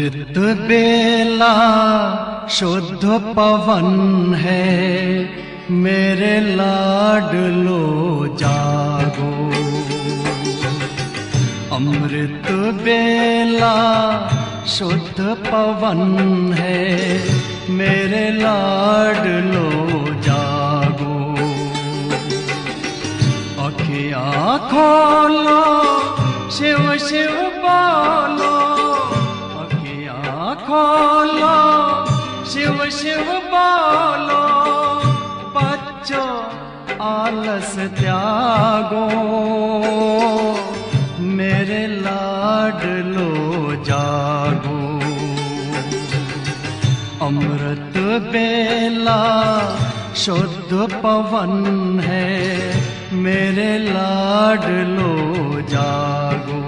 अमृत बेला शुद्ध पवन है, मेरे लाडलो जागो। अमृत बेला शुद्ध पवन है, मेरे लाडलो जागो। अखियाँ खोलो, शिव शिव बोलो, अखियाँ खोलो, शिव शिव बोलो। बच्चों आलस त्यागो, मेरे लाडलो जागो। अमृत बेला शुद्ध पवन है, मेरे लाडलो जागो।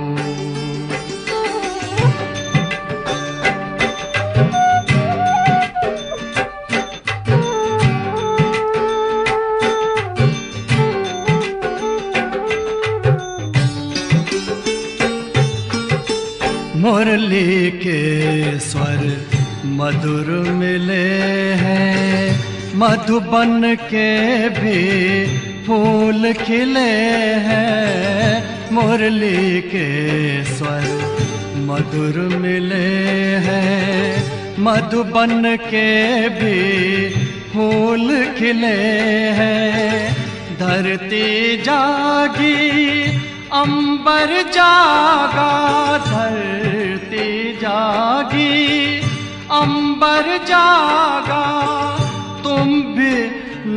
मुरली के स्वर मधुर मिले हैं, मधुबन के भी फूल खिले हैं। मुरली के स्वर मधुर मिले हैं, मधुबन के भी फूल खिले हैं। धरती जागी, अंबर जागा, धरती जागी, अंबर जागा। तुम भी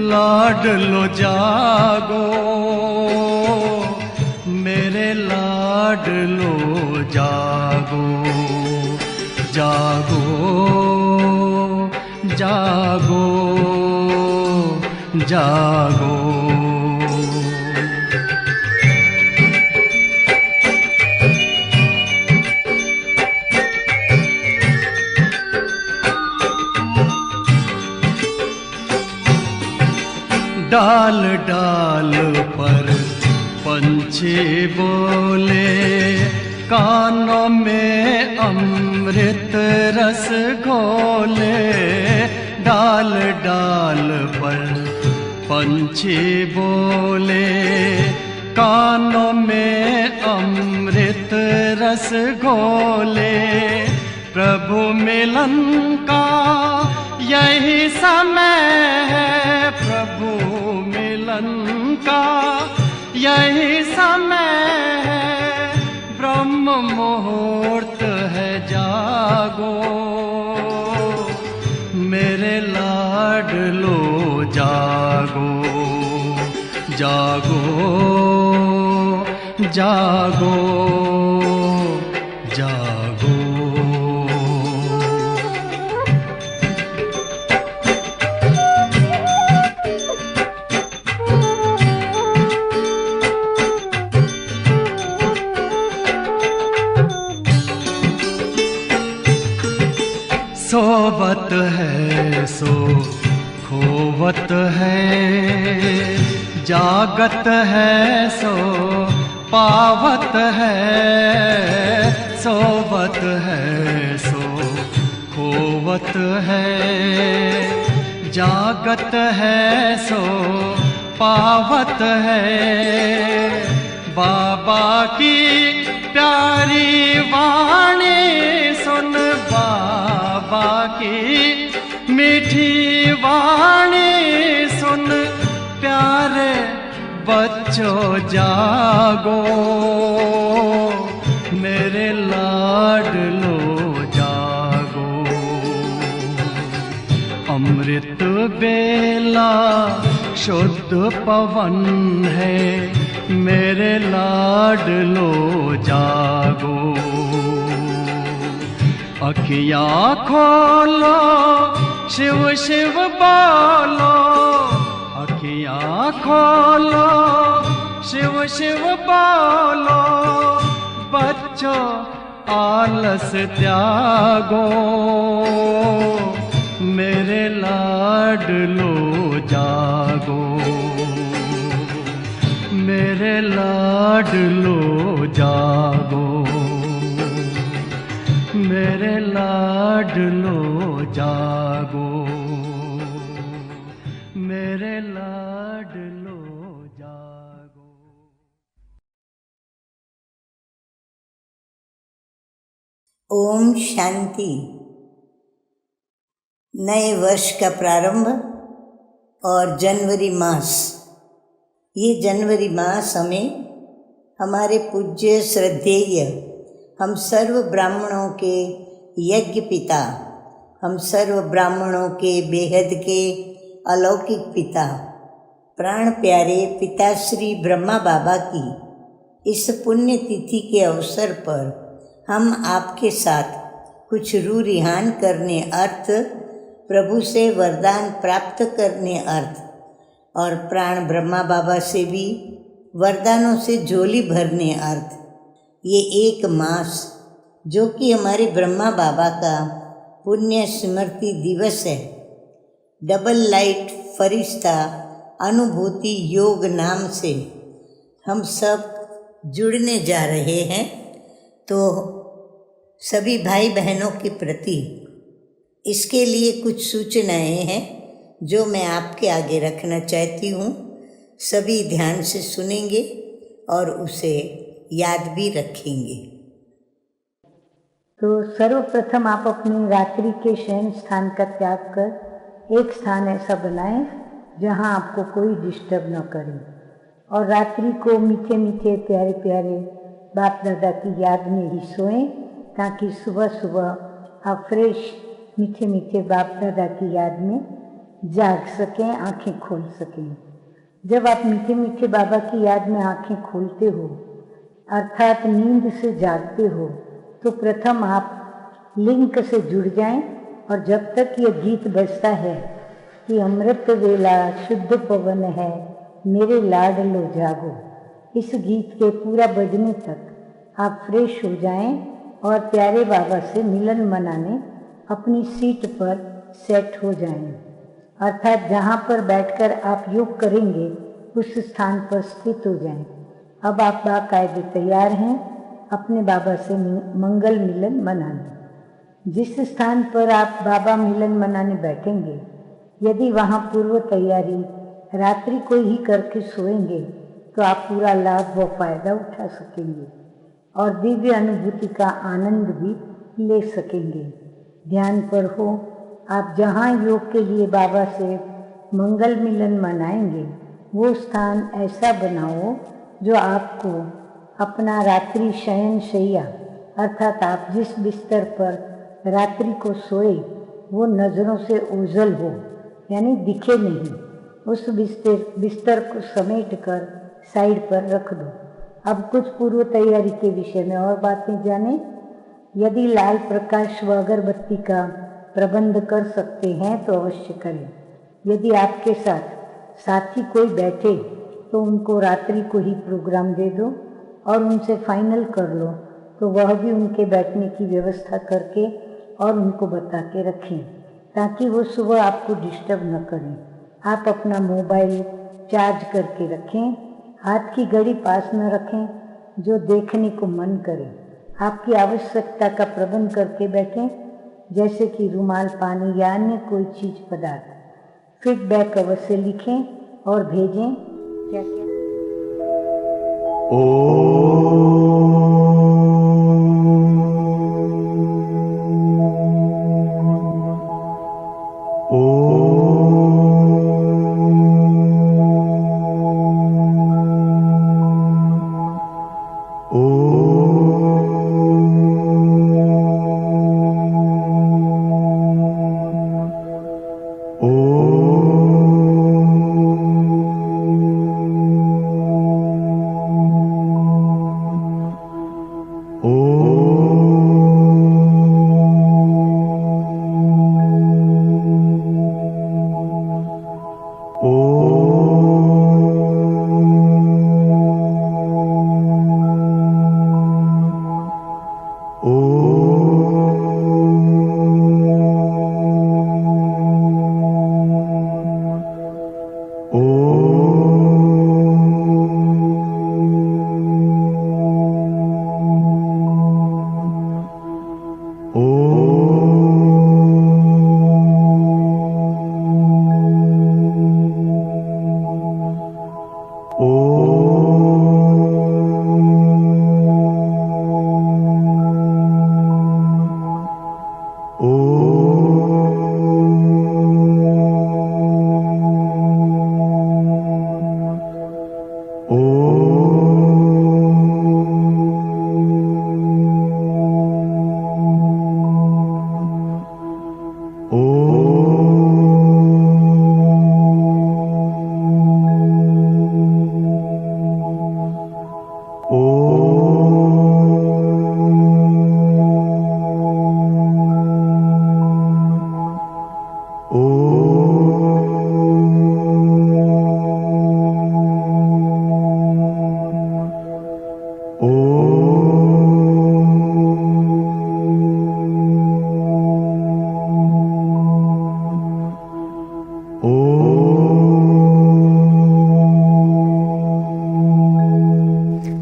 लाडलो जागो, मेरे लाडलो जागो। जागो जागो जागो। डाल डाल पर पंछी बोले, कानों में अमृत रस घोले। डाल डाल पर पंछी बोले, कानों में अमृत रस घोले। प्रभु मिलन का यही समय है, प्रभु मिलन का यही समय है। ब्रह्म मुहूर्त है, जागो, मेरे लाडलो जागो। जागो जागो जागो। सोवत है सो खोवत है, जागत है सो पावत है। सोवत है सो खोवत है, जागत है सो पावत है। बाबा की प्यारी वाणी सुन, बाबा की मीठी वाणी सुन। प्यारे बच्चों जागो, मेरे लाडलो जागो। अमृत बेला शुद्ध पवन है, मेरे लाडलो जागो। अखियाँ खोलो, शिव शिव बोलो, अखियाँ खोलो, शिव शिव बोलो। बच्चों आलस त्यागो, मेरे लाडलो जागो। मेरे लाडलो जागो, मेरे लाडलो ओम शांति। नए वर्ष का प्रारंभ और जनवरी मास। ये जनवरी मास हमें हमारे पूज्य श्रद्धेय हम सर्व ब्राह्मणों के यज्ञ पिता, हम सर्व ब्राह्मणों के बेहद के अलौकिक पिता, प्राण प्यारे पिता श्री ब्रह्मा बाबा की इस पुण्य तिथि के अवसर पर हम आपके साथ कुछ रूह रिहान करने अर्थ, प्रभु से वरदान प्राप्त करने अर्थ और प्राण ब्रह्मा बाबा से भी वरदानों से झोली भरने अर्थ ये एक मास जो कि हमारे ब्रह्मा बाबा का पुण्य स्मृति दिवस है, डबल लाइट फरिश्ता अनुभूति योग नाम से हम सब जुड़ने जा रहे हैं। तो सभी भाई बहनों के प्रति इसके लिए कुछ सूचनाएं हैं जो मैं आपके आगे रखना चाहती हूँ। सभी ध्यान से सुनेंगे और उसे याद भी रखेंगे। तो सर्वप्रथम आप अपनी रात्रि के शयन स्थान का त्याग कर एक स्थान ऐसा बनाएं जहां आपको कोई डिस्टर्ब न करे और रात्रि को मीठे मीठे प्यारे प्यारे बाप दादा की याद में ही सोएं, ताकि सुबह सुबह आप फ्रेश मीठे मीठे बाप दादा की याद में जाग सकें, आंखें खोल सकें। जब आप मीठे मीठे बाबा की याद में आंखें खोलते हो अर्थात नींद से जागते हो, तो प्रथम आप लिंक से जुड़ जाएं और जब तक यह गीत बजता है कि अमृत वेला शुद्ध पवन है मेरे लाडलो जागो, इस गीत के पूरा बजने तक आप फ्रेश हो जाएं और प्यारे बाबा से मिलन मनाने अपनी सीट पर सेट हो जाएं। अर्थात जहाँ पर बैठकर आप योग करेंगे उस स्थान पर स्थित हो जाएं। अब आप बाकायदे तैयार हैं अपने बाबा से मंगल मिलन मनाने। जिस स्थान पर आप बाबा मिलन मनाने बैठेंगे, यदि वहाँ पूर्व तैयारी रात्रि को ही करके सोएंगे तो आप पूरा लाभ व फायदा उठा सकेंगे और दिव्य अनुभूति का आनंद भी ले सकेंगे। ध्यान पर हो, आप जहाँ योग के लिए बाबा से मंगल मिलन मनाएंगे वो स्थान ऐसा बनाओ जो आपको अपना रात्रि शयन शैया अर्थात आप जिस बिस्तर पर रात्रि को सोए वो नज़रों से ओझल हो, यानी दिखे नहीं। उस बिस्तर को समेट कर साइड पर रख दो। अब कुछ पूर्व तैयारी के विषय में और बातें जानें। यदि लाल प्रकाश व अगरबत्ती का प्रबंध कर सकते हैं तो अवश्य करें। यदि आपके साथ साथी कोई बैठे तो उनको रात्रि को ही प्रोग्राम दे दो और उनसे फाइनल कर लो तो वह भी उनके बैठने की व्यवस्था करके और उनको बता के रखें, ताकि वो सुबह आपको डिस्टर्ब न करें। आप अपना मोबाइल चार्ज करके रखें, हाथ की घड़ी पास न रखें जो देखने को मन करे। आपकी आवश्यकता का प्रबंध करके बैठें, जैसे कि रुमाल, पानी या अन्य कोई चीज पदार्थ। फीडबैक अवश्य लिखें और भेजें। क्या क्या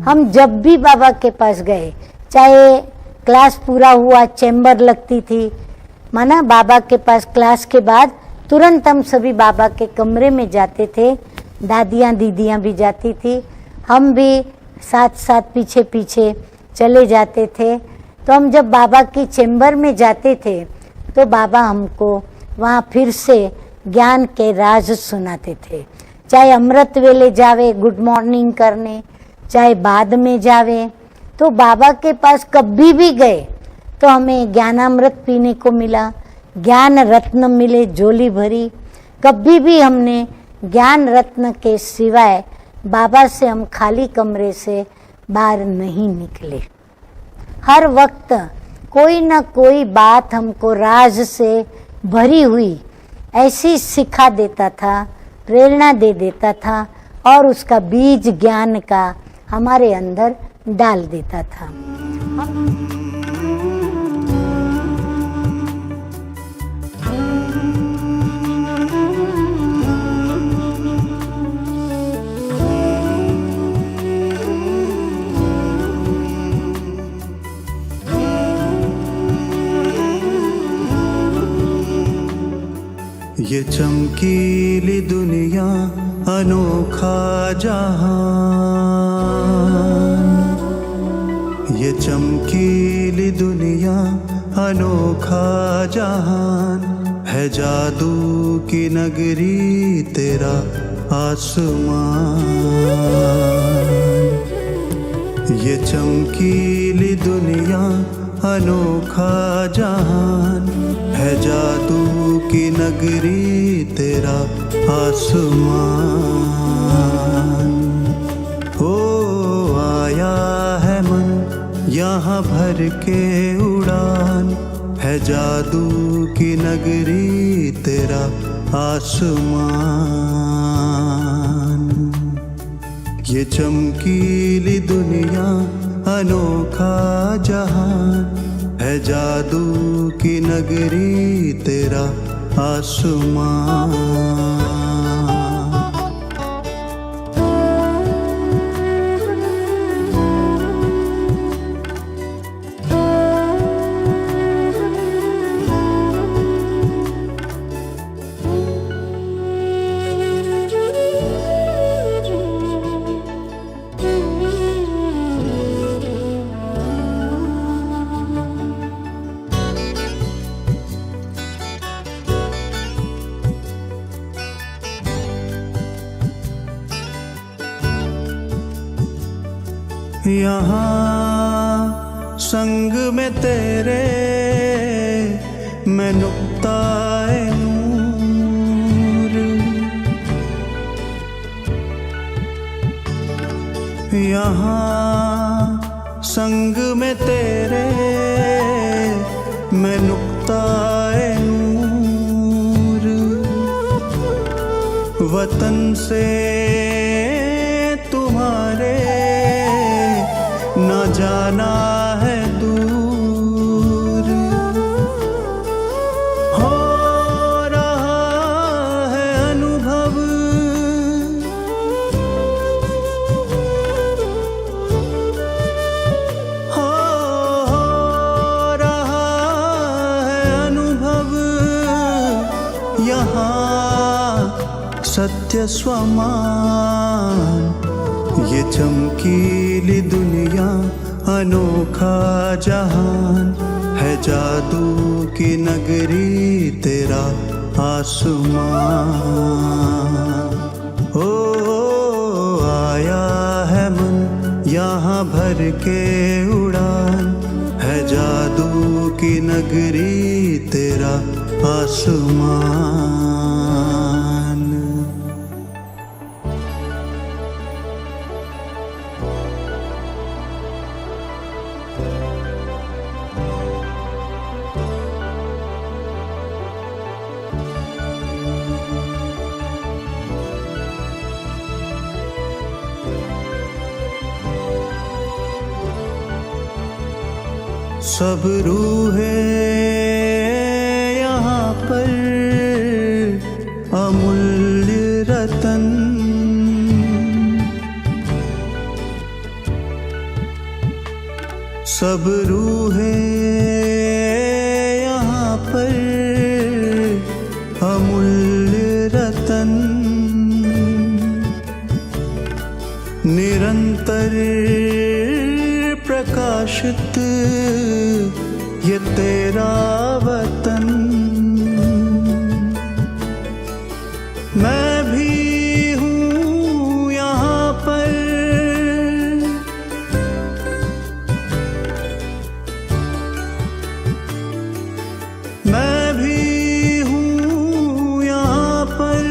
हम जब भी बाबा के पास गए, चाहे क्लास पूरा हुआ, चैम्बर लगती थी, माना बाबा के पास क्लास के बाद तुरंत हम सभी बाबा के कमरे में जाते थे। दादियाँ दीदियाँ भी जाती थी, हम भी साथ साथ पीछे पीछे चले जाते थे। तो हम जब बाबा की चैम्बर में जाते थे तो बाबा हमको वहाँ फिर से ज्ञान के राज सुनाते थे। चाहे अमृत वेले जावे गुड मॉर्निंग करने, चाहे बाद में जावे, तो बाबा के पास कभी भी गए तो हमें ज्ञानामृत पीने को मिला, ज्ञान रत्न मिले झोली भरी। कभी भी हमने ज्ञान रत्न के सिवाय बाबा से हम खाली कमरे से बाहर नहीं निकले। हर वक्त कोई न कोई बात हमको राज से भरी हुई ऐसी सिखा देता था, प्रेरणा दे देता था और उसका बीज ज्ञान का हमारे अंदर डाल देता था। ये चमकीली दुनिया अनोखा जहान, ये चमकीली दुनिया अनोखा जहान, है जादू की नगरी तेरा आसमान। ये चमकीली दुनिया अनोखा जहान, है जादू की नगरी तेरा आसमान। ओ आया है मन यहाँ भर के उड़ान, है जादू की नगरी तेरा आसमान। ये चमकीली दुनिया अनोखा जहान, है जादू की नगरी तेरा आसमान। यहाँ संग में तेरे मैं नुक्ताए नूर, यहाँ संग में तेरे मैं नुक्ताए नूर। वतन से तुम्हारे न जाना है दूर, हो रहा है अनुभव हो रहा है अनुभव। यहाँ सत्य स्वमान, ये चमकीली दुनिया अनोखा जहान, है जादू की नगरी तेरा आसमान। ओ आया है मन यहाँ भर के उड़ान, है जादू की नगरी तेरा आसमान। सब रूहें यहाँ पर अमूल्य रतन। सब रूहें यहाँ पर अमूल्य रतन। निरंतर प्रकाशित ये तेरा वतन। मैं भी हूँ यहाँ पर, मैं भी हूँ यहाँ पर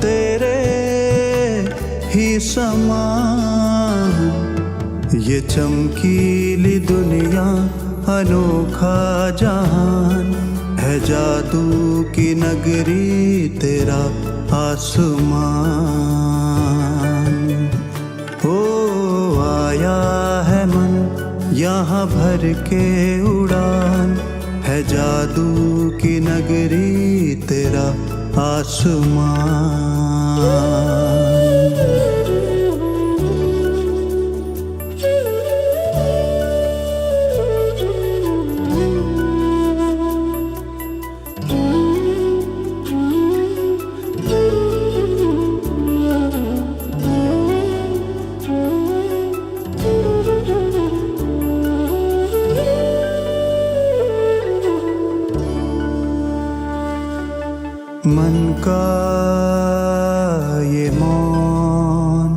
तेरे ही समान। ये चमकीली दुनिया अनोखा जहान है, जादू की नगरी तेरा आसमान। ओ आया है मन यहाँ भर के उड़ान, है जादू की नगरी तेरा आसमान। मन का ये मौन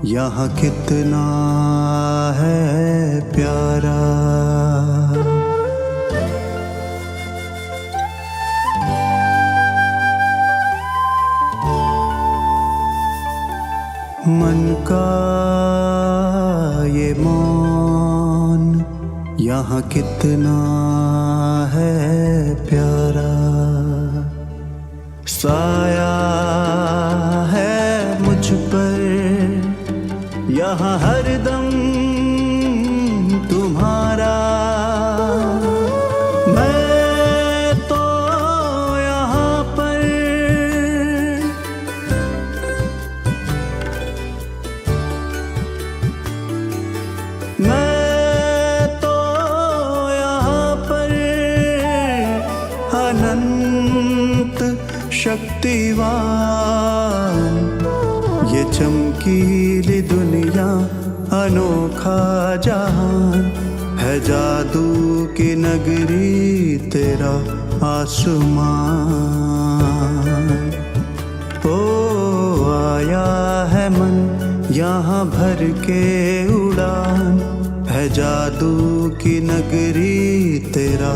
यहाँ कितना है प्यारा। मन का ये मौन यहाँ कितना है प्यारा। साया है मुझ पर यहाँ हरदम तुम्हारा। मैं तो यहाँ पर, मैं तो यहाँ पर अनंत शक्तिवान। ये चमकीली दुनिया अनोखा जहान है, जादू की नगरी तेरा आसमान। ओ आया है मन यहाँ भर के उड़ान, है जादू की नगरी तेरा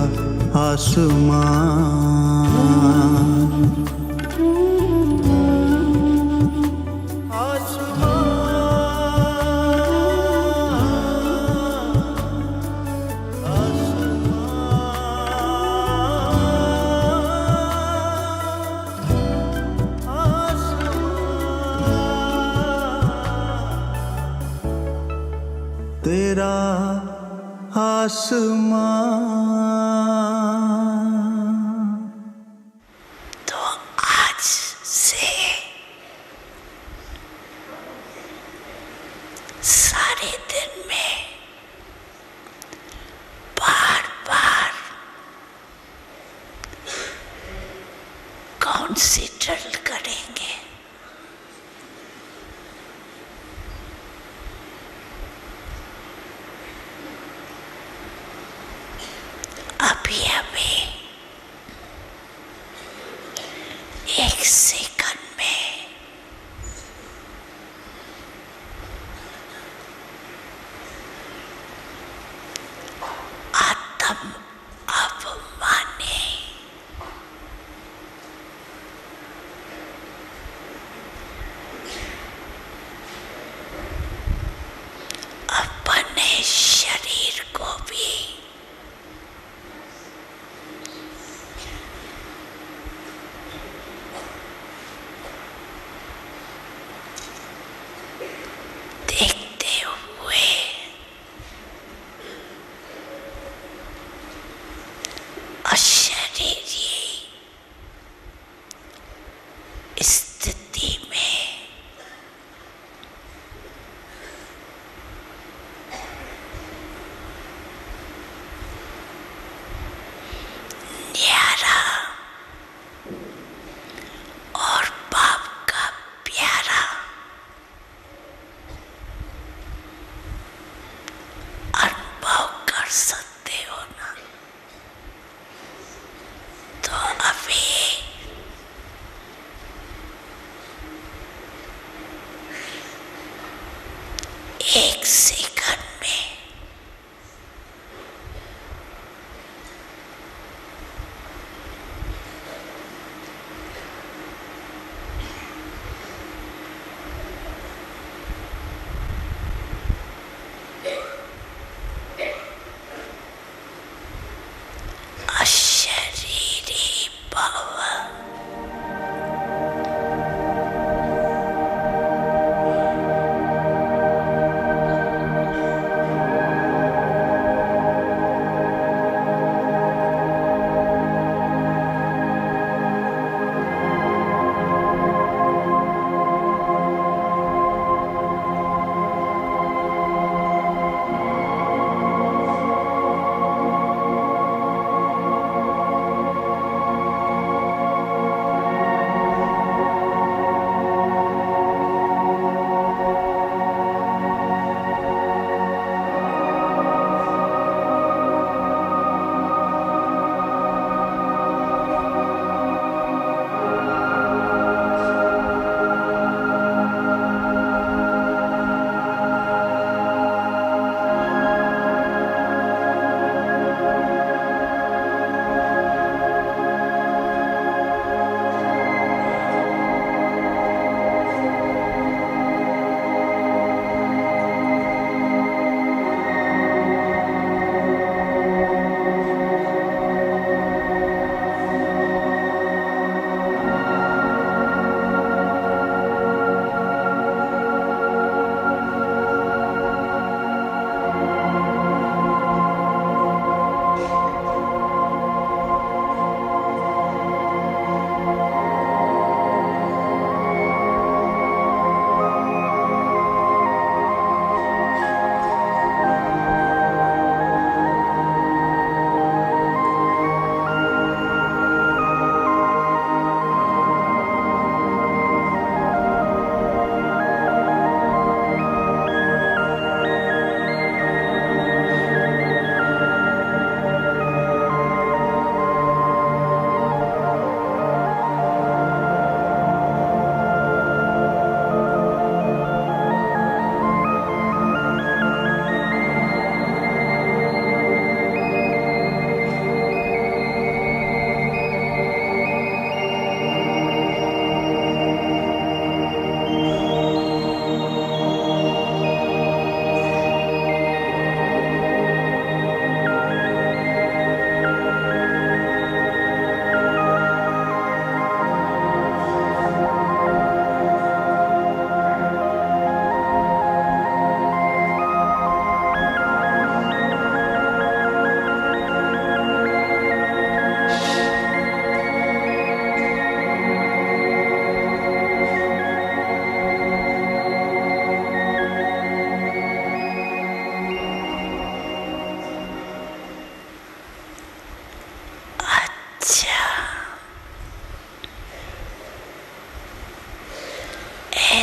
आसमान। तेरा आसमान। तो आज से सारे दिन में बार बार कंसीडर करेंगे। अभी अभी एक सेकंड में आत्म अभिमानी अपने शरीर को भी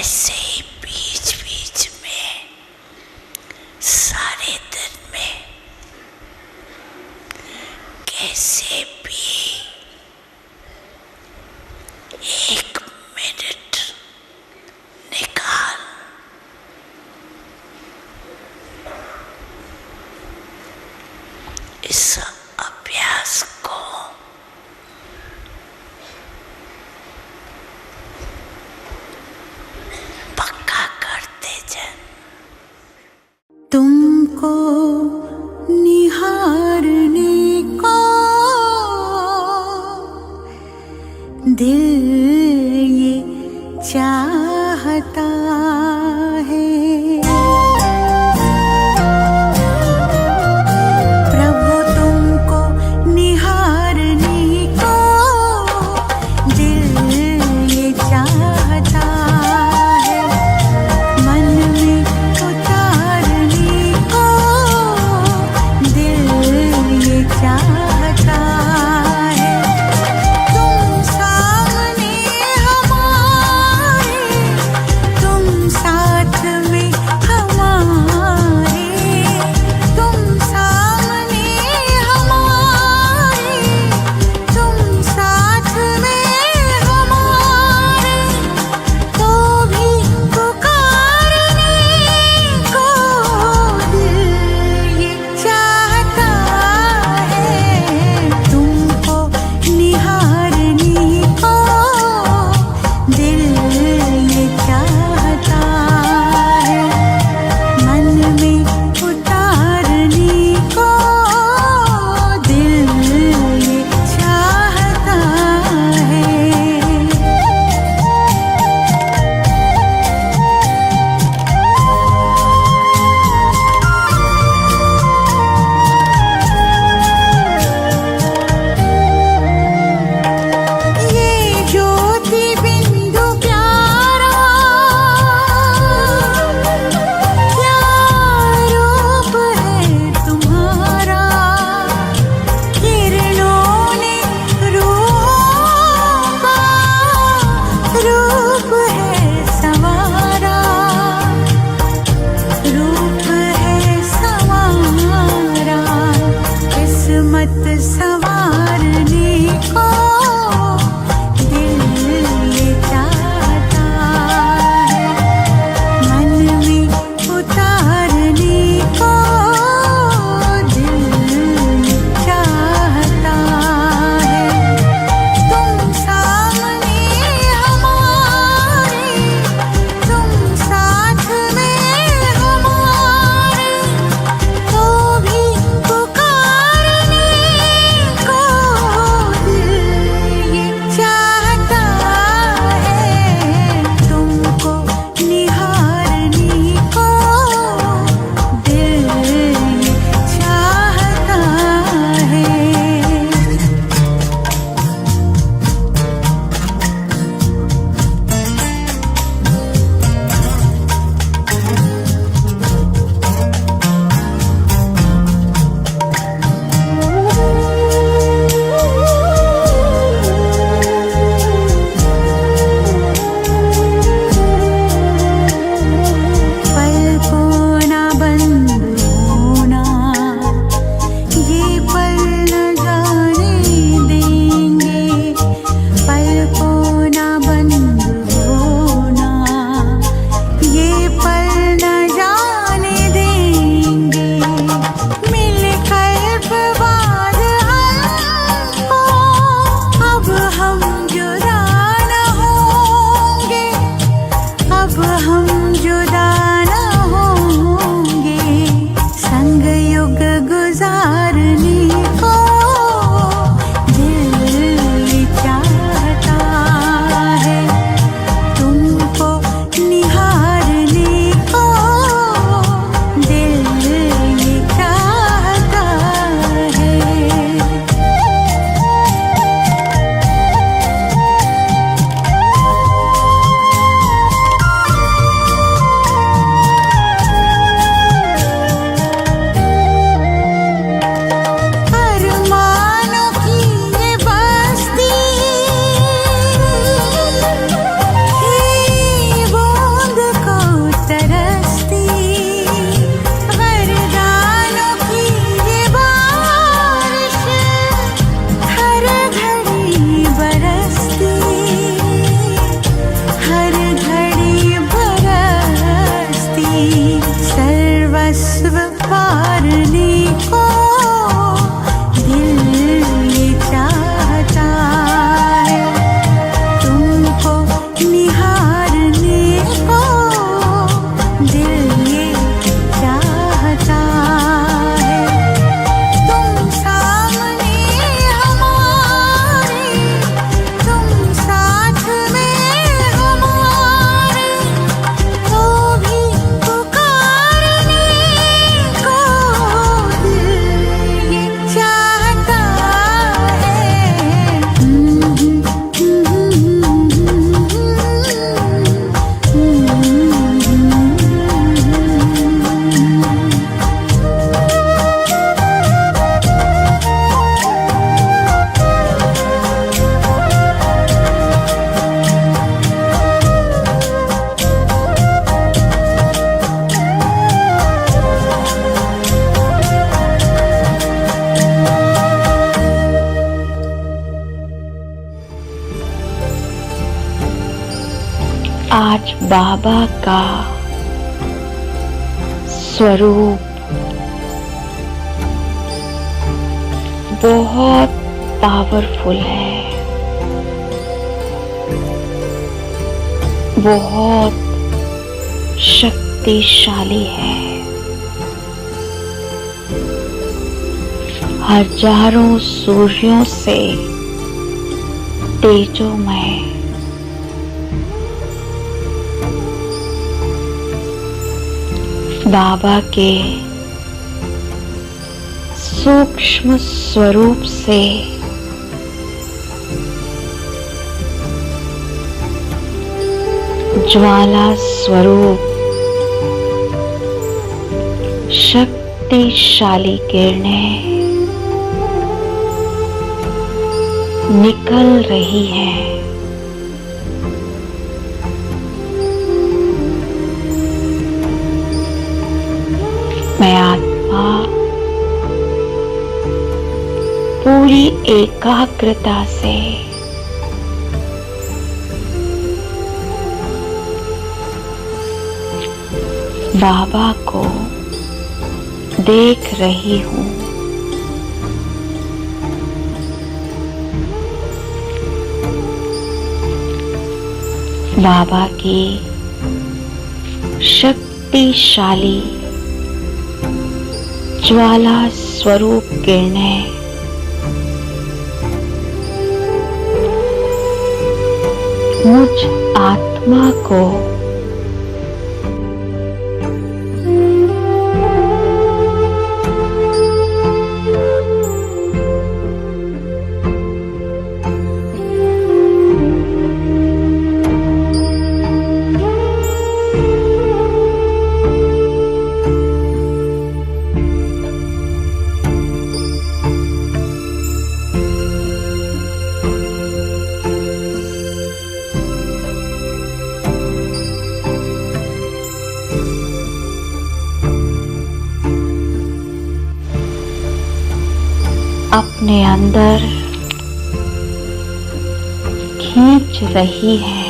ऐसे ही बीच बीच में सारे दिन में कैसे भी 1 मिनट निकाल इस अभ्यास को पक्का करते जन। तुमको निहारने को दिल ये चाहता है, प्रभु तुमको निहारने को दिल ये चाहता है, मन में उतारने को दिल ये चाहता है। तुम सामने हमारे, आज बाबा का स्वरूप बहुत पावरफुल है, बहुत शक्तिशाली है। हजारों सूर्यों से तेजोमय, बाबा के सूक्ष्म स्वरूप से ज्वाला स्वरूप शक्तिशाली किरणें निकल रही हैं। मैं आत्मा पूरी एकाग्रता से बाबा को देख रही हूँ। बाबा की शक्तिशाली ज्वाला स्वरूप किरणें मुझ आत्मा को अपने अंदर खींच रही है।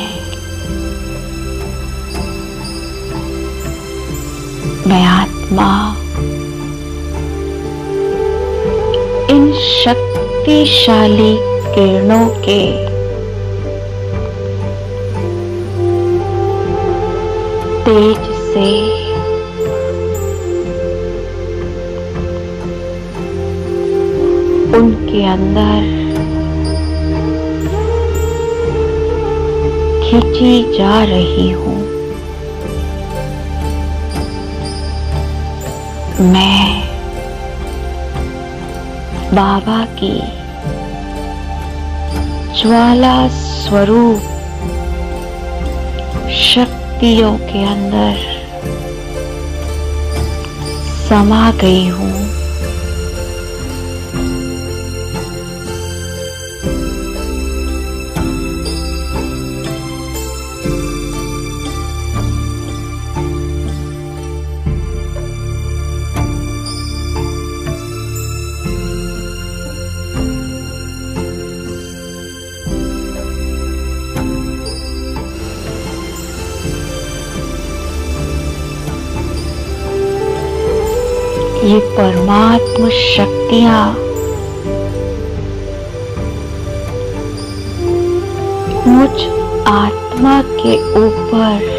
मैं आत्मा इन शक्तिशाली किरणों के तेज से उनके अंदर खींची जा रही हूँ। मैं बाबा की ज्वाला स्वरूप शक्तियों के अंदर समा गई हूँ। ये परमात्म शक्तियां मुझ आत्मा के ऊपर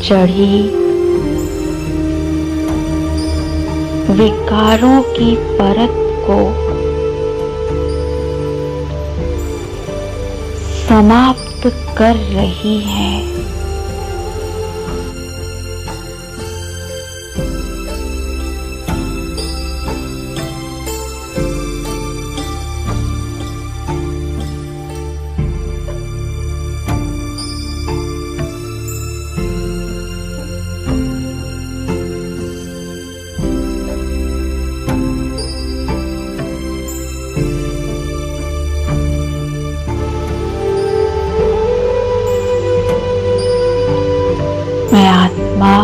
चढ़ी विकारों की परत को समाप्त कर रही है। मैं आत्मा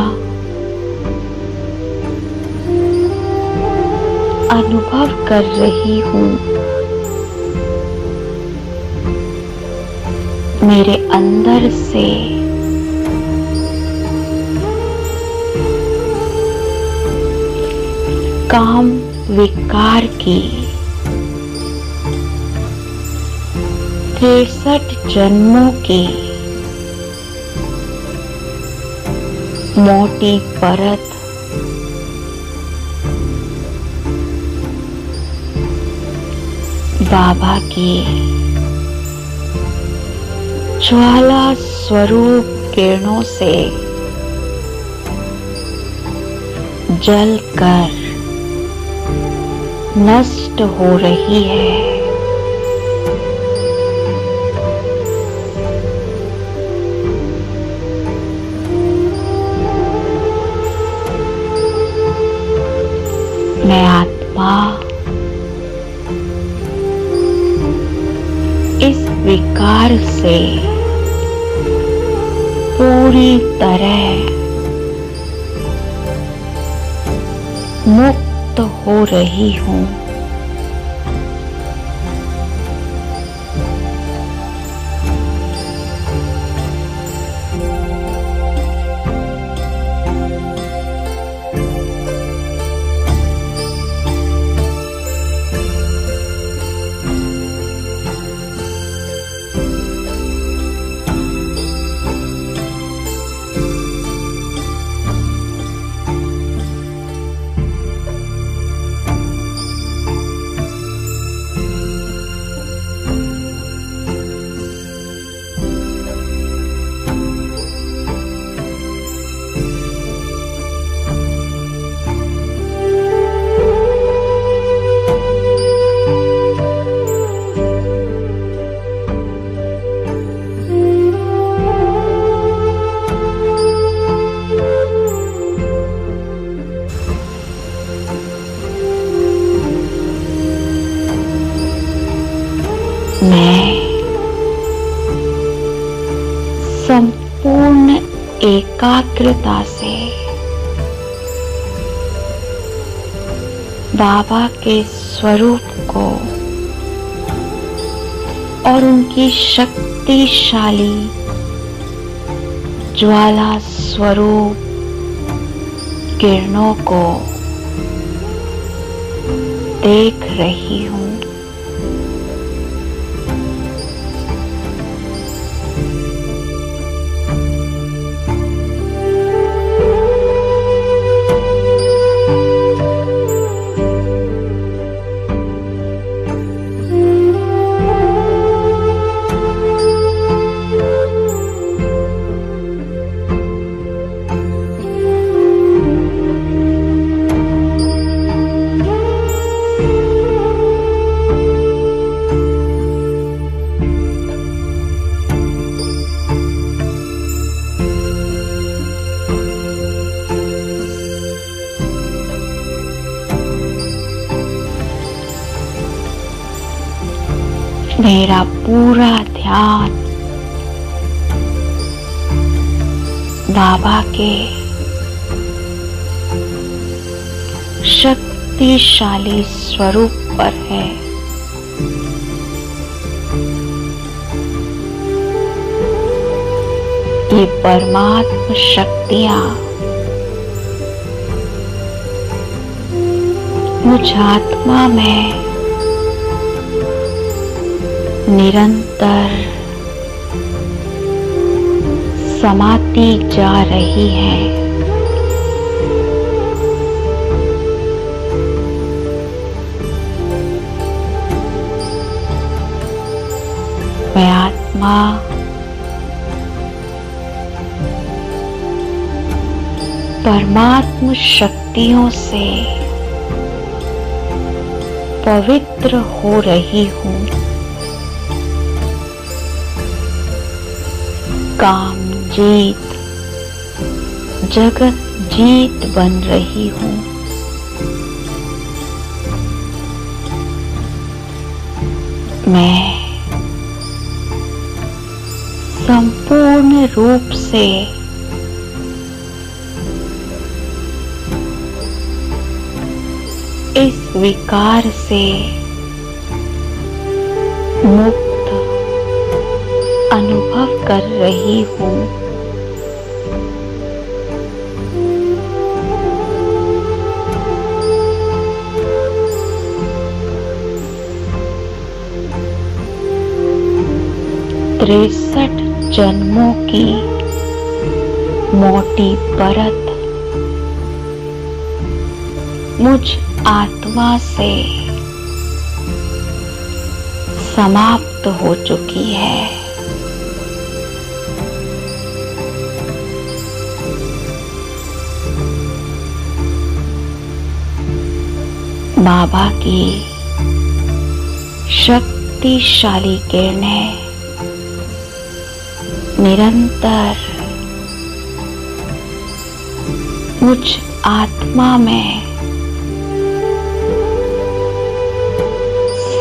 अनुभव कर रही हूँ मेरे अंदर से काम विकार की 63 जन्मों की मोटी परत बाबा की ज्वाला स्वरूप किरणों से जलकर नष्ट हो रही है। मैं आत्मा इस विकार से पूरी तरह मुक्त हो रही हूँ। मैं संपूर्ण एकाग्रता से बाबा के स्वरूप को और उनकी शक्तिशाली ज्वाला स्वरूप किरणों को देख रही हूँ। मेरा पूरा ध्यान बाबा के शक्तिशाली स्वरूप पर है। ये परमात्म शक्तियां मुझ आत्मा में निरंतर समाती जा रही है। मैं आत्मा परमात्म शक्तियों से पवित्र हो रही हूँ। काम जीत जगत जीत बन रही हूँ। मैं संपूर्ण रूप से इस विकार से मुक्त अनुभव कर रही हूँ। तिरसठ जन्मों की मोटी परत मुझ आत्मा से समाप्त हो चुकी है। बाबा की शक्तिशाली किरणें निरंतर मुझ आत्मा में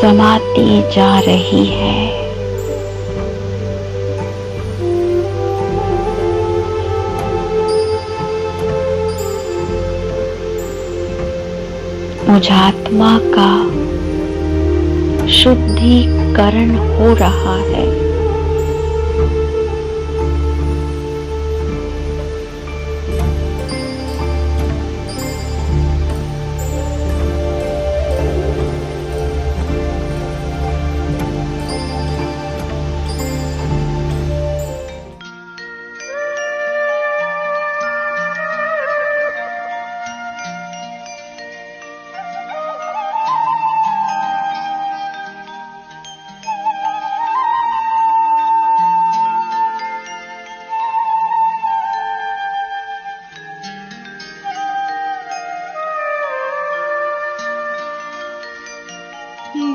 समाती जा रही है। मुझ आत्मा का शुद्धिकरण हो रहा है।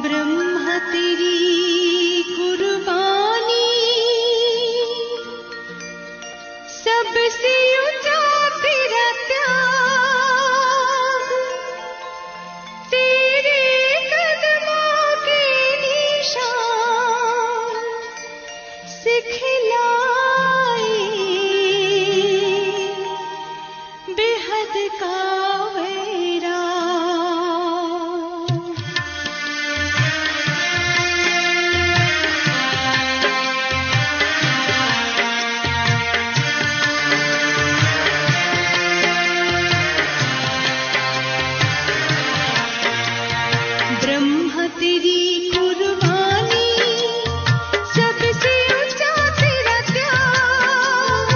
ब्रह्म तेरी कुर्बानी सबसे ऊंचा तेरा त्याग, तेरे कदमों के निशान सिखलाए बेहद का ब्रह्म तेरी कुर्बानी सबसे ऊंचा तेरा त्याग,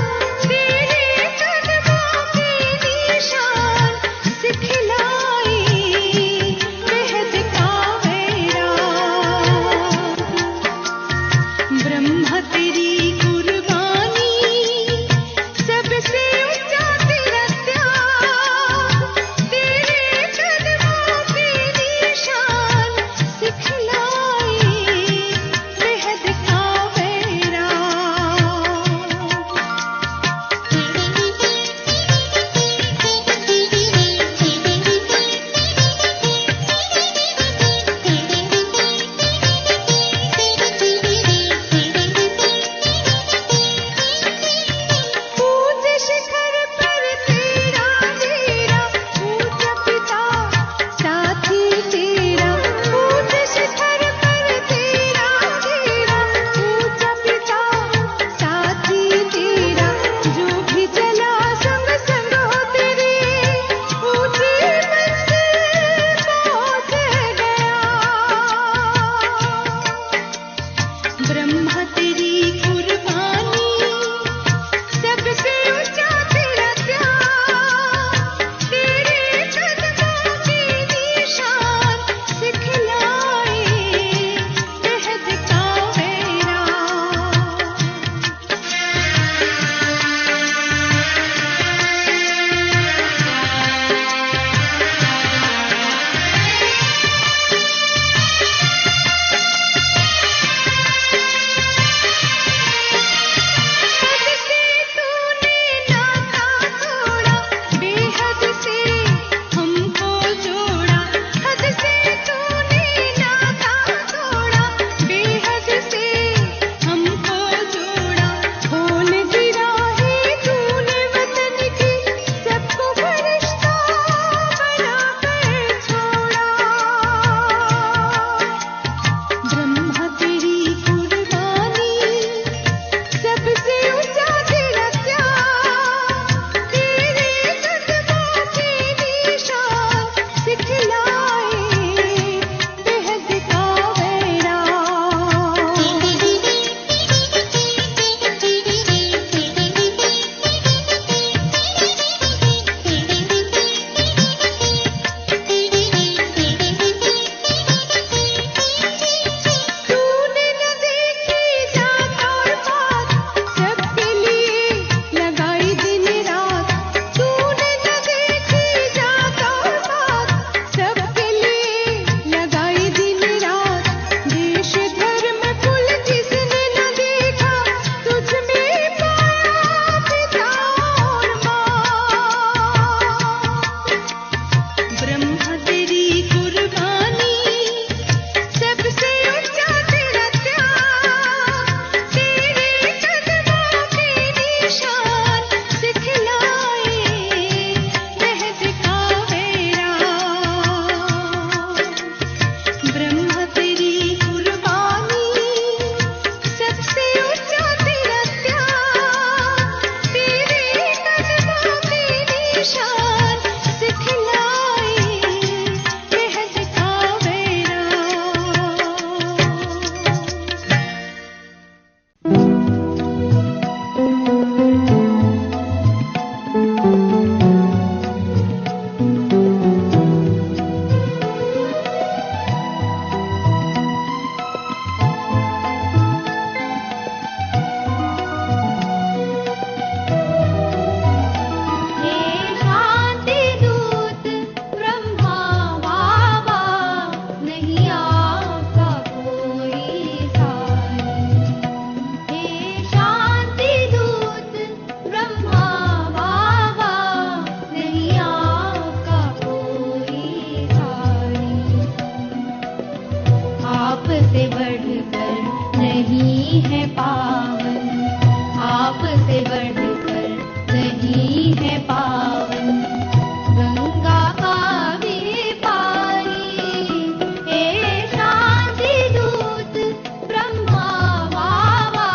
तेरे कदमों के निशान सिखलाए बेहद का वैराग। ब्रह्म तेरी कुर्बानी सबसे ऊंचा तेरा त्याग, तेरे कदमों के निशान सिखलाए बेहद का पूज शिखर पर तेरा डेरा, पूज पिता साथी तेरा। पूज शिखर पर तेरा डेरा, पूज पिता साथी तेरा। जो भी चला संग संग हो तेरे, ऊंची मंजिल पहुंच गया। ब्रह्म तेरी कुर्बानी सबसे ऊंचा तेरा त्याग, तेरे कदमों के निशान सिखलाए बेहद का वैराग। नहीं है पावन, आपसे बढ़कर नहीं है पावन। गंगा का भी पानी हे शांति दूत ब्रह्मा बाबा।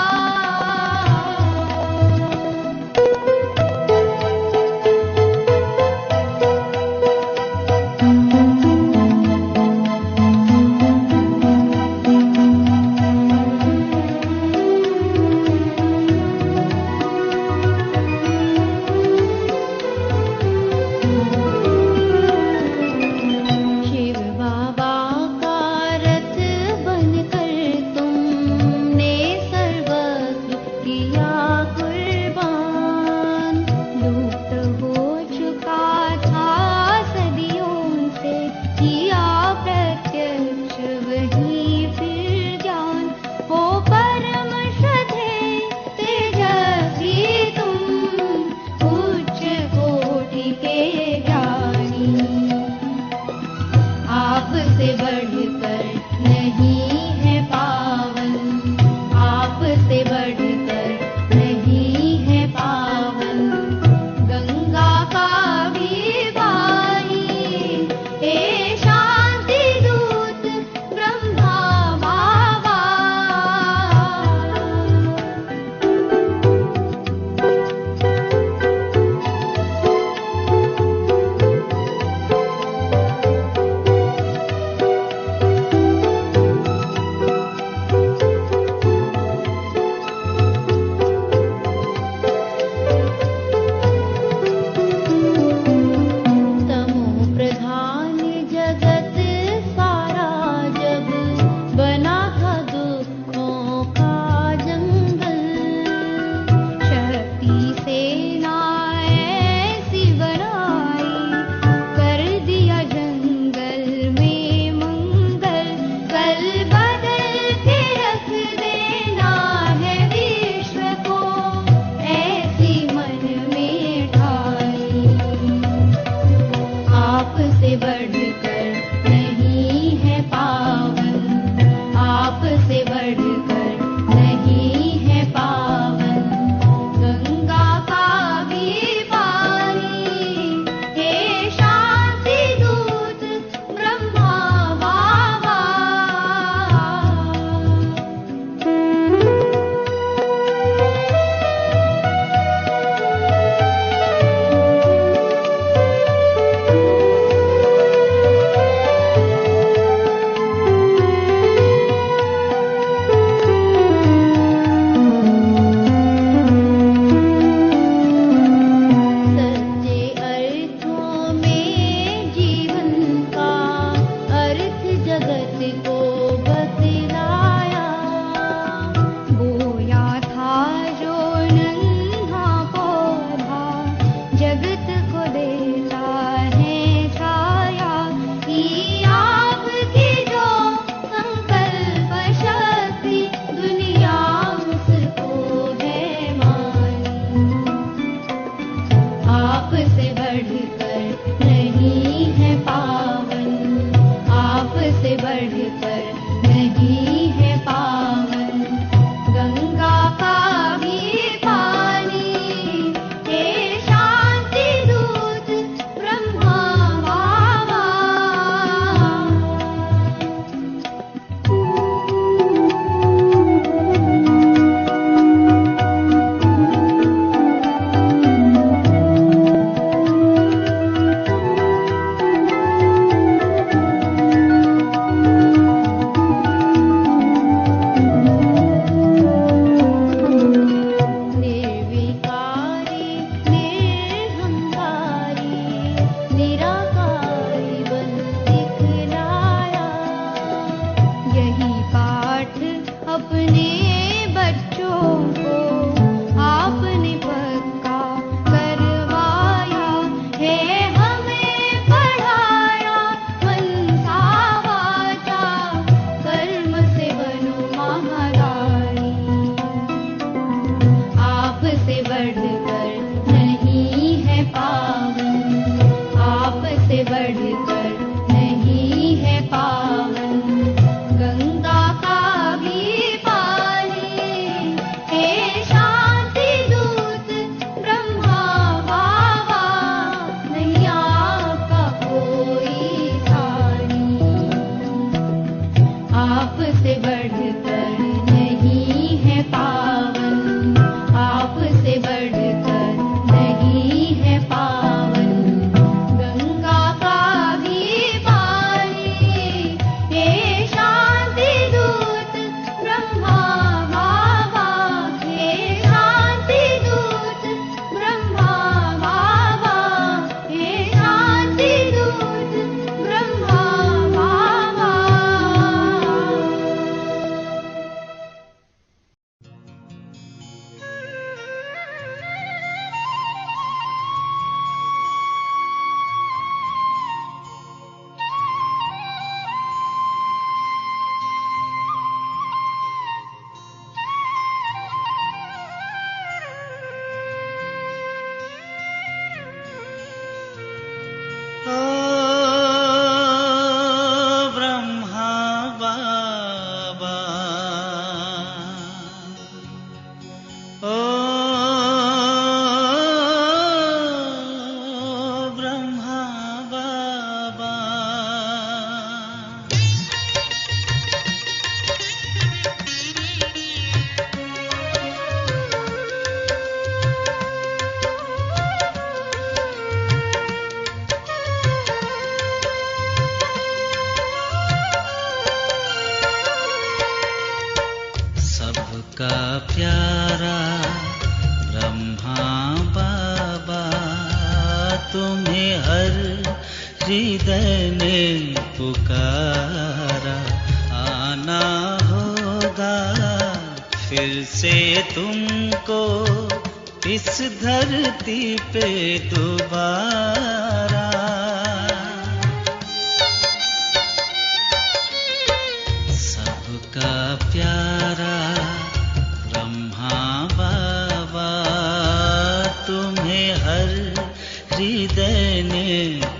सबका प्यारा ब्रह्मा बाबा, तुम्हें हर हृदय ने पुकारा। आना होगा फिर से तुमको इस धरती पे दोबारा। सबका प्यारा ब्रह्मा बाबा, तुम्हें हर हृदय ने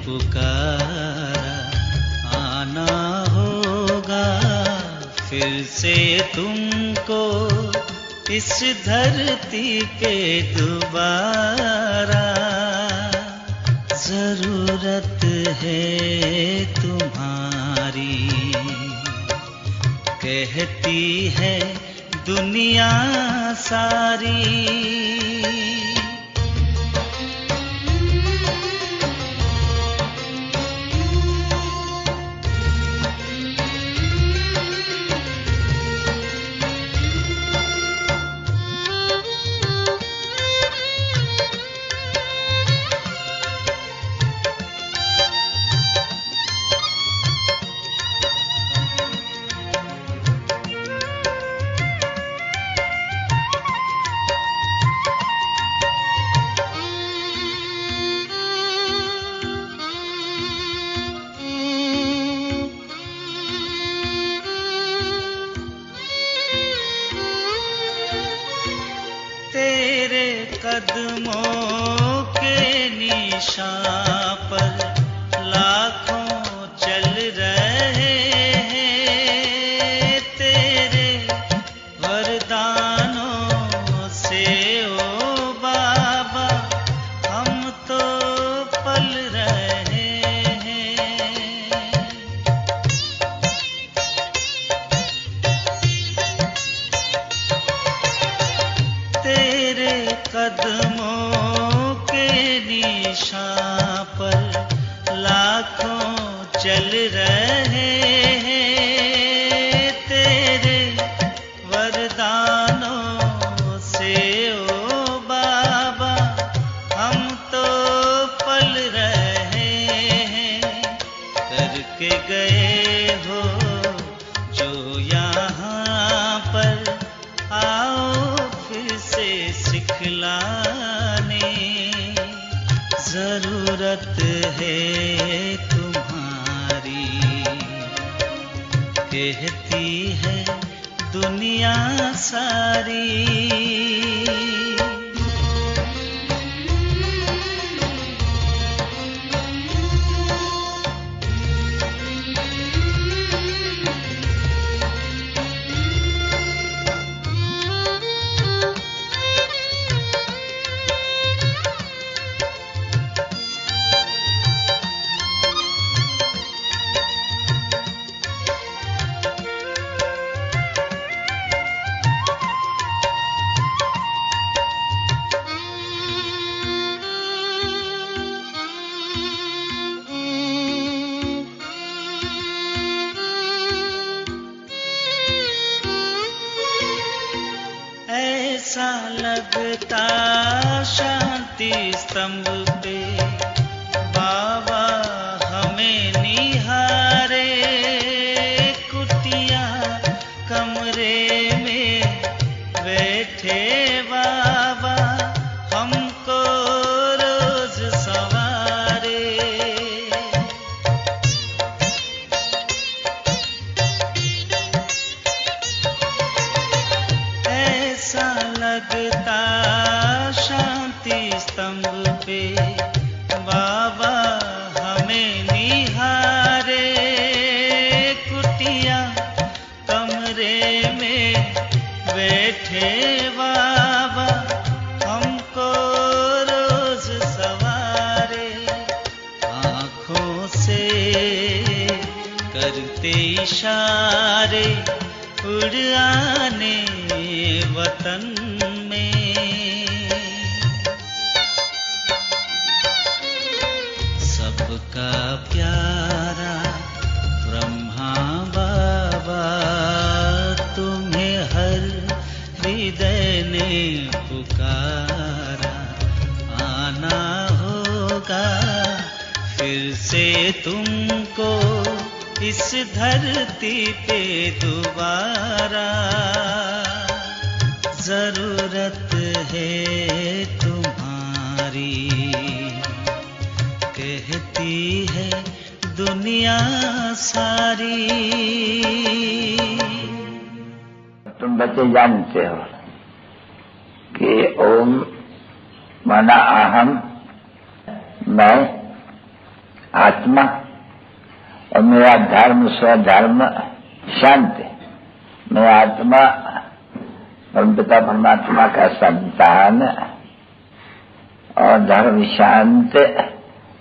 पुकारा। आना होगा फिर से तुमको इस धरती पे दोबारा। जरूरत है तुम्हारी, कहती है दुनिया सारी। तेरे कदमों के निशान पर लाखों चल रहे हैं। तेरे वरदानों से ओ बाबा हम तो पल रहे हैं। तेरे कदमों के निशान पर लाखों चल रहे हैं। तेरे वरदानों से ओ बाबा हम तो पल रहे हैं। करके गए हो जो यहाँ पर, आओ फिर से सिखलाने। जरूरत है तुम्हारी, कहती है दुनिया सारी। ऐसा लगता शांति स्तंभ पे बाबा हमें निहारे। कुटिया कमरे में बैठे बाबा हमको रोज सवारे। ऐसा लगता शांति स्तंभ पे बाबा हमें निहारे। कुटिया कमरे में बैठे बाबा हमको रोज सवारे। आँखों से करते इशारे उड़ आने वतन में। सबका प्यारा ब्रह्मा बाबा, तुम्हें हर हृदय ने पुकारा, आना होगा फिर से तुमको इस धरती पे दोबारा। जरूरत है तुम्हारी, कहती है दुनिया सारी। तुम बच्चे जानते हो कि ओम माना अहम, मैं, आत्मा, और मेरा धर्म स्वधर्म शांति। मैं आत्मा परमपिता परमात्मा का संतान और धर्म शांत,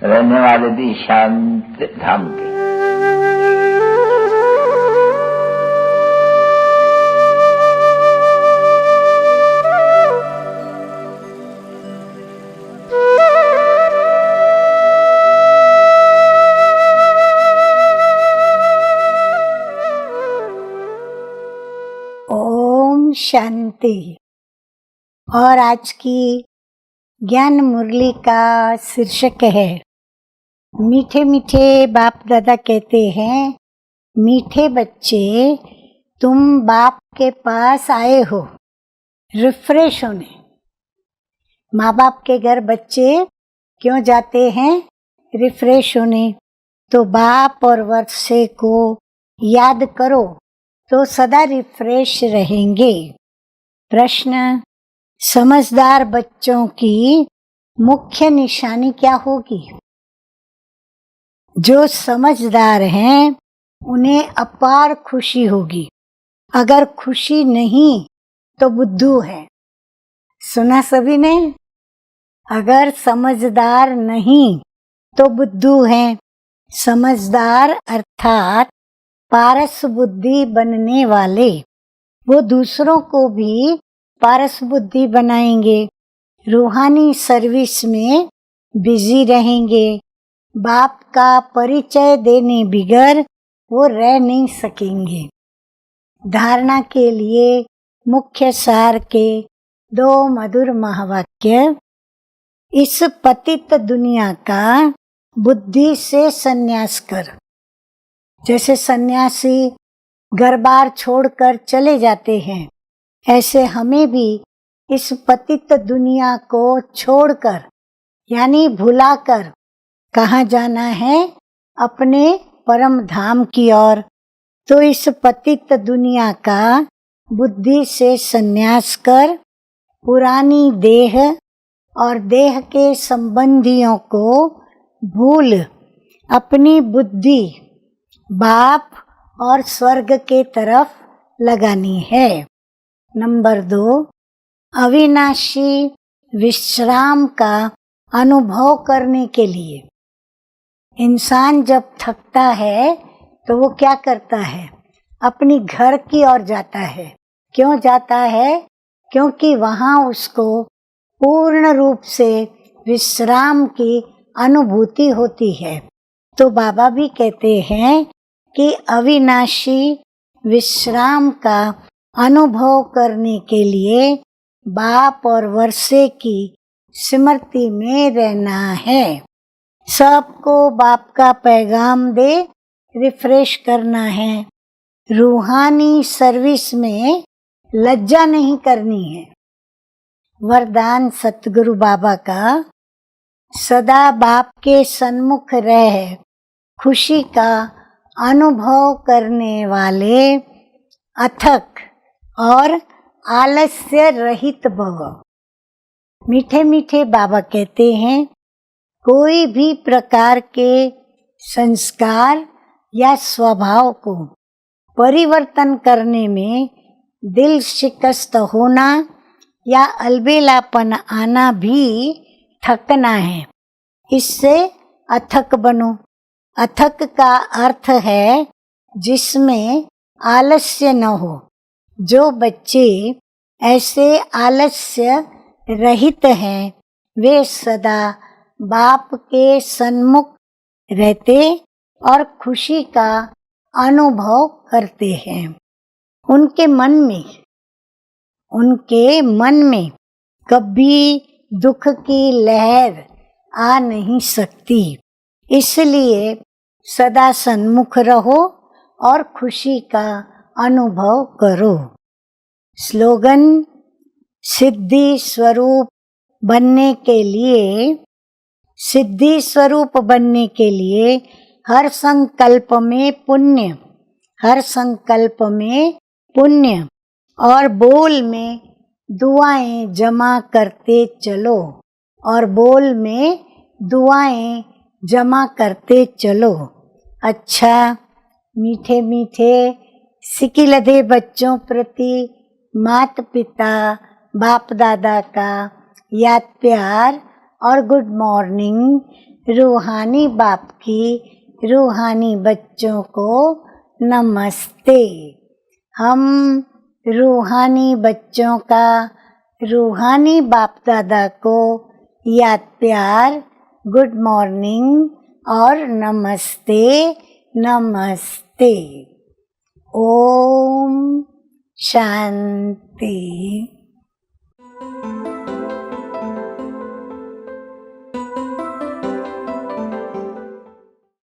रहने वाले भी शांत धाम के। ओम शांति। और आज की ज्ञान मुरली का शीर्षक है मीठे मीठे बाप दादा कहते हैं, मीठे बच्चे तुम बाप के पास आए हो रिफ्रेश होने। माँ बाप के घर बच्चे क्यों जाते हैं? रिफ्रेश होने। तो बाप और वर्षे को याद करो तो सदा रिफ्रेश रहेंगे। प्रश्न, समझदार बच्चों की मुख्य निशानी क्या होगी? जो समझदार हैं उन्हें अपार खुशी होगी। अगर खुशी नहीं तो बुद्धू है। सुना सभी ने? अगर समझदार नहीं तो बुद्धू है। समझदार अर्थात पारस बुद्धि बनने वाले, वो दूसरों को भी पारस बुद्धि बनाएंगे, रूहानी सर्विस में बिजी रहेंगे। बाप का परिचय देने बिगर वो रह नहीं सकेंगे। धारणा के लिए मुख्य सार के 2 मधुर महावाक्य। इस पतित दुनिया का बुद्धि से संन्यास कर। जैसे सन्यासी घर बार छोड़कर चले जाते हैं, ऐसे हमें भी इस पतित दुनिया को छोड़कर यानी भुलाकर कहाँ जाना है? अपने परम धाम की ओर। तो इस पतित दुनिया का बुद्धि से संन्यास कर पुरानी देह और देह के संबंधियों को भूल अपनी बुद्धि बाप और स्वर्ग के तरफ लगानी है। नंबर 2, अविनाशी विश्राम का अनुभव करने के लिए। इंसान जब थकता है तो वो क्या करता है? अपनी घर की ओर जाता है। क्यों जाता है? क्योंकि वहाँ उसको पूर्ण रूप से विश्राम की अनुभूति होती है। तो बाबा भी कहते हैं कि अविनाशी विश्राम का अनुभव करने के लिए बाप और वर्षे की स्मृति में रहना है। सबको बाप का पैगाम दे रिफ्रेश करना है। रूहानी सर्विस में लज्जा नहीं करनी है। वरदान सतगुरु बाबा का, सदा बाप के सन्मुख रह खुशी का अनुभव करने वाले अथक और आलस्य रहित भव। मीठे मीठे बाबा कहते हैं, कोई भी प्रकार के संस्कार या स्वभाव को परिवर्तन करने में दिल शिकस्त होना या अलबेलापन आना भी थकना है। इससे अथक बनो। अथक का अर्थ है जिसमें आलस्य न हो। जो बच्चे ऐसे आलस्य रहित हैं, वे सदा बाप के सन्मुख रहते और खुशी का अनुभव करते हैं। उनके मन में उनके मन में कभी दुख की लहर आ नहीं सकती। इसलिए सदा सन्मुख रहो और खुशी का अनुभव करो। स्लोगन: सिद्धि स्वरूप बनने के लिए हर संकल्प में पुण्य और बोल में दुआएं जमा करते चलो। अच्छा, मीठे मीठे सिकिलधे बच्चों प्रति माता पिता बाप दादा का याद प्यार और गुड मॉर्निंग। रूहानी बाप की रूहानी बच्चों को नमस्ते। हम रूहानी बच्चों का रूहानी बाप दादा को याद प्यार, गुड मॉर्निंग और नमस्ते नमस्ते। ओम शांति।